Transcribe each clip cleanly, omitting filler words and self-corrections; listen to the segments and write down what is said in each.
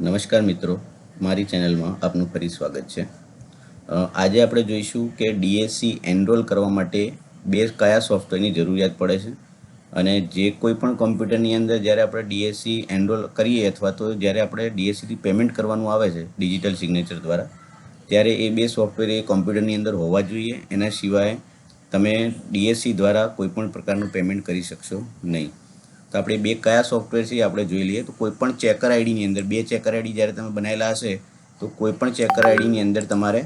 નમસ્કાર મિત્રો, મારી ચેનલમાં આપનું ફરી સ્વાગત છે। આજે આપણે જોઈશું કે ડીએસસી એનરોલ કરવા માટે કયા સોફ્ટવેરની જરૂરિયાત પડે છે અને જે કોઈ પણ કોમ્પ્યુટરની અંદર જ્યારે આપણે ડીએસસી એનરોલ કરીએ અથવા તો જ્યારે આપણે ડીએસસીથી પેમેન્ટ કરવાનું આવે છે ડિજિટલ સિગ્નેચર દ્વારા, ત્યારે એ સોફ્ટવેર એ કોમ્પ્યુટરની અંદર હોવા જોઈએ। એના સિવાય તમે ડીએસસી દ્વારા કોઈપણ પ્રકારનું પેમેન્ટ કરી શકશો નહીં। તો આપણે કયા સોફ્ટવેર છે આપણે જોઈ લઈએ। તો કોઈપણ ચેકર આઈડીની અંદર ચેકર આઈડી જ્યારે તમે બનાવેલા હશે તો કોઈપણ ચેકર આઈડીની અંદર તમારે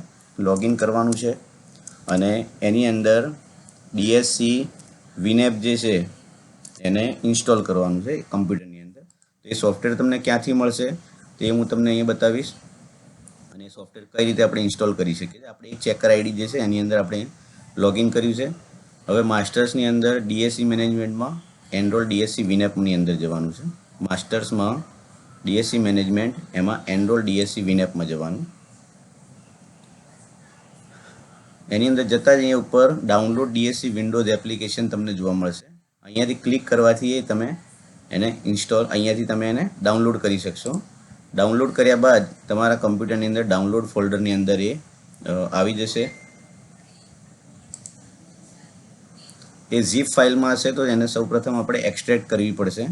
લોગિન કરવાનું છે અને એની અંદર ડીએસસી વિનેપ જે છે એને ઇન્સ્ટોલ કરવાનું છે કમ્પ્યુટરની અંદર। તો એ સોફ્ટવેર તમને ક્યાંથી મળશે તે હું તમને અહીંયા બતાવીશ અને એ સોફ્ટવેર કઈ રીતે આપણે ઇન્સ્ટોલ કરી શકીએ। આપણે એક ચેકર આઈડી જે છે એની અંદર આપણે લોગિન કર્યું છે। હવે માસ્ટર્સની અંદર ડીએસસી મેનેજમેન્ટમાં એનરોલ ડીએસસી વિનેપની અંદર જવાનું છે। માસ્ટર્સમાં ડીએસસી મેનેજમેન્ટ એમાં એનરોલ ડીએસસી વિનેપમાં જવાનું। એની અંદર જતાં જ અહીંયા ઉપર ડાઉનલોડ ડીએસસી વિન્ડોઝ એપ્લિકેશન તમને જોવા મળશે। અહીંયાથી ક્લિક કરવાથી તમે એને અહીંયાથી તમે એને ડાઉનલોડ કરી શકશો। ડાઉનલોડ કર્યા બાદ તમારા કમ્પ્યુટરની અંદર ડાઉનલોડ ફોલ્ડરની અંદર એ આવી જશે। એ ઝીપ ફાઇલમાં હશે તો એને સૌપ્રથમ આપણે એક્સટ્રેક્ટ કરવી પડશે।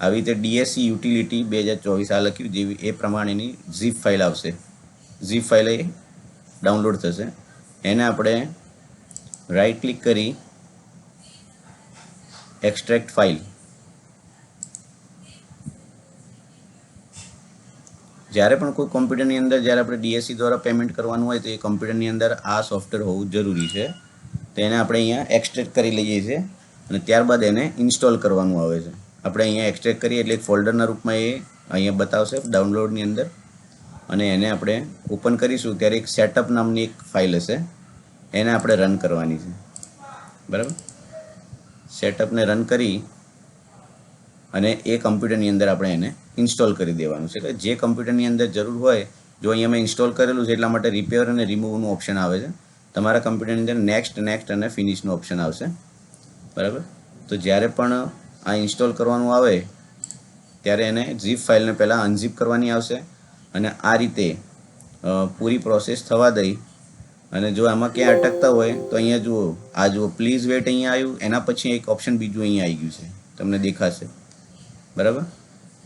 આવી રીતે ડીએસસી યુટિલિટી 2024 આ લખ્યું જેવી એ પ્રમાણેની ઝીપ ફાઇલ આવશે। ઝીપ ફાઇલ એ ડાઉનલોડ થશે। એને આપણે રાઈટ ક્લિક કરી એક્સટ્રેક્ટ ફાઇલ, જ્યારે પણ કોઈ કોમ્પ્યુટરની અંદર જ્યારે આપણે ડીએસસી દ્વારા પેમેન્ટ કરવાનું હોય તો એ કોમ્પ્યુટરની અંદર આ સોફ્ટવેર હોવું જરૂરી છે। તો એને આપણે અહીંયા એક્સટ્રેક્ટ કરી લઈએ છીએ અને ત્યારબાદ એને ઇન્સ્ટોલ કરવાનું આવે છે। આપણે અહીંયા એક્સટ્રેક્ટ કરીએ એટલે એક ફોલ્ડરના રૂપમાં એ અહીંયા બતાવશે ડાઉનલોડની અંદર અને એને આપણે ઓપન કરીશું ત્યારે એક સેટઅપ નામની એક ફાઇલ હશે, એને આપણે રન કરવાની છે। બરાબર, સેટઅપને રન કરી અને એ કમ્પ્યુટરની અંદર આપણે એને ઇન્સ્ટોલ કરી દેવાનું છે। કે જે કમ્પ્યુટરની અંદર જરૂર હોય, જો અહીંયા મેં ઇન્સ્ટોલ કરેલું છે એટલા માટે રિપેર અને રિમૂવનું ઓપ્શન આવે છે। તમારા કમ્પ્યુટરની અંદર નેક્સ્ટ અને ફિનિશનું ઓપ્શન આવશે। બરાબર, તો જ્યારે પણ આ ઇન્સ્ટોલ કરવાનું આવે ત્યારે એને ઝીપ ફાઇલને પહેલાં અનઝીપ કરવાની આવશે અને આ રીતે પૂરી પ્રોસેસ થવા દઈ અને જો આમાં ક્યાં અટકતા હોય તો અહીંયા જુઓ પ્લીઝ વેટ અહીંયા આવ્યું, એના પછી એક ઓપ્શન બીજું અહીંયા આવી ગયું છે, તમને દેખાશે। બરાબર,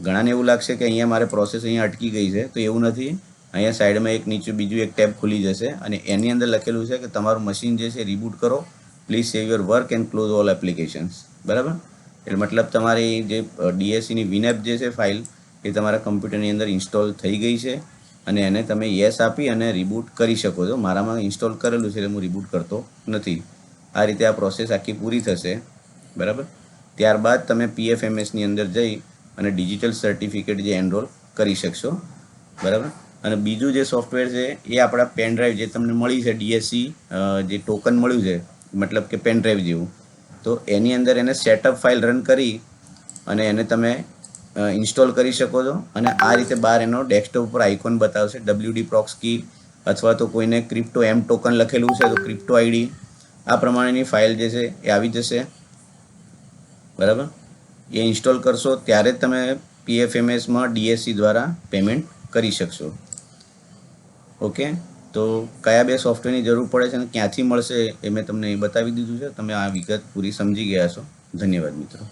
ઘણાને એવું લાગશે કે અહીંયા મારે પ્રોસેસ અહીંયા અટકી ગઈ છે, તો એવું નથી। અહીંયા સાઈડમાં એક નીચે બીજું એક ટેબ ખુલી જશે અને એની અંદર લખેલું છે કે તમારું મશીન જે છે રિબૂટ કરો, please save your work and close all applications. બરાબર, એટલે મતલબ તમારી જે ડીએસસીની વિનેપ જે છે ફાઇલ એ તમારા કમ્પ્યુટરની અંદર ઇન્સ્ટોલ થઈ ગઈ છે અને એને તમે યસ આપી અને રિબૂટ કરી શકો છો। મારામાં ઇન્સ્ટોલ કરેલું છે એટલે હું રિબૂટ કરતો નથી। આ રીતે આ પ્રોસેસ આખી પૂરી થશે। બરાબર, ત્યારબાદ તમે પીએફએમએસની અંદર જઈ અને ડિજિટલ સર્ટિફિકેટ જે એનરોલ કરી શકશો। બરાબર, અને બીજું જે સોફ્ટવેર છે એ આપણા પેન ડ્રાઈવ જે તમને મળી છે ડીએસસી જે ટોકન મળ્યું છે મતલબ કે પેન ડ્રાઈવ જેવું, તો એની અંદર એને સેટઅપ ફાઇલ રન કરી અને એને તમે ઇન્સ્ટોલ કરી શકો છો અને આ રીતે બહાર એનો ડેસ્કટોપ ઉપર આઇકોન બતાવશે WD પ્રોક્સ કી અથવા તો કોઈને ક્રિપ્ટો એમ ટોકન લખેલું છે તો ક્રિપ્ટો આઈડી, આ પ્રમાણેની ફાઇલ જે છે એ આવી જશે। બરાબર, એ ઇન્સ્ટોલ કરશો ત્યારે જ તમે પીએફએમએસમાં ડીએસસી દ્વારા પેમેન્ટ કરી શકશો। ઓકે, તો કયા સોફ્ટવેરની જરૂર પડે છે અને ક્યાંથી મળશે એ મેં તમને બતાવી દીધું છે। તમે આ વિગત પૂરી સમજી ગયા છો। ધન્યવાદ મિત્રો।